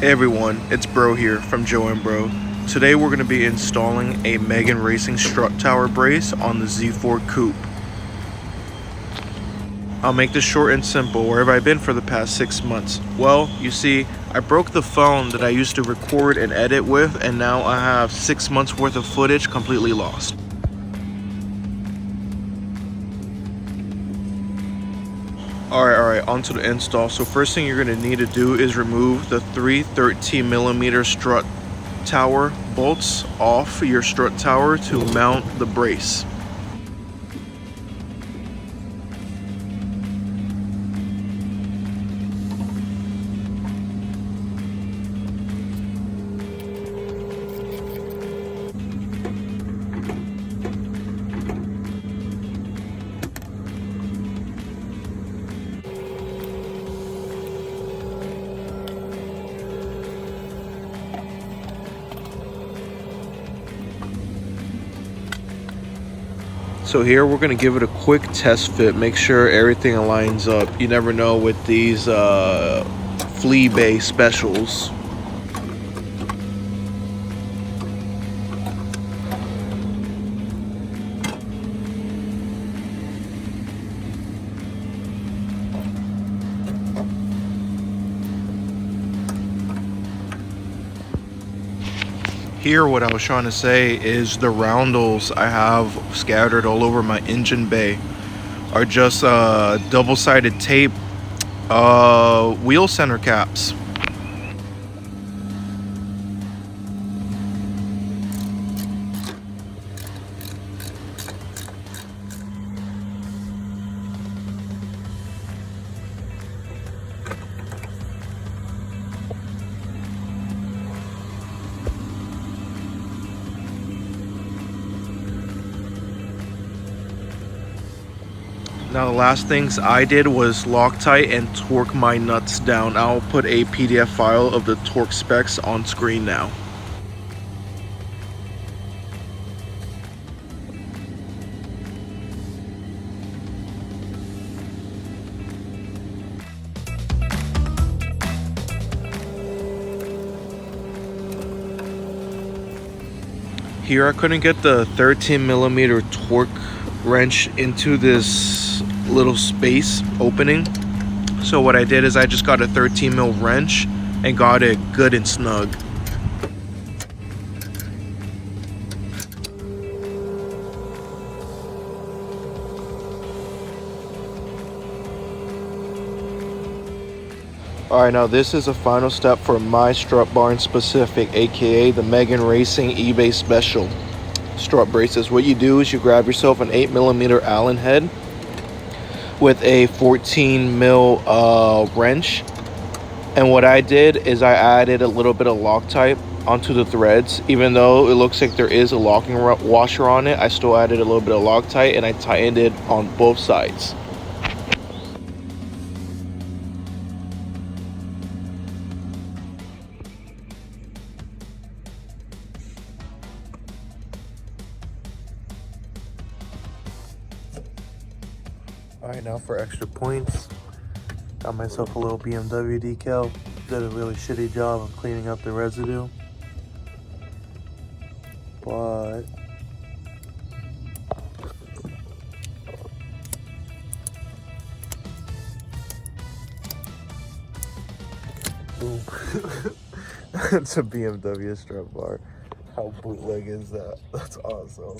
Hey everyone, it's Bro here from Joe and Bro. Today we're going to be installing a Megan Racing strut tower brace on the Z4 Coupe. I'll make this short and simple. Where have I been for the past 6 months? Well, you see, I broke the phone that I used to record and edit with, and now I have 6 months worth of footage completely lost. Alright, on to the install. So first thing you're going to need to do is remove the 3 13mm strut tower bolts off your strut tower to mount the brace. So here we're going to give it a quick test fit, make sure everything aligns up. You never know with these flea bay specials. Here, what I was trying to say is the roundels I have scattered all over my engine bay are just double-sided tape wheel center caps. Now the last things I did was Loctite and torque my nuts down. I'll put a PDF file of the torque specs on screen now. Here I couldn't get the 13mm torque wrench into this little space opening, so what I did is I just got a 13mm wrench and got it good and snug. Alright, now this is a final step for my strut bar in specific, aka the Megan Racing eBay Special strut braces. What you do is you grab yourself an 8mm Allen head with a 14mm wrench, and what I did is I added a little bit of Loctite onto the threads. Even though it looks like there is a locking washer on it, I still added a little bit of Loctite and I tightened it on both sides. Alright, now for extra points, got myself a little BMW decal. Did a really shitty job of cleaning up the residue, but boom. It's a BMW strut bar. How bootleg is that? That's awesome.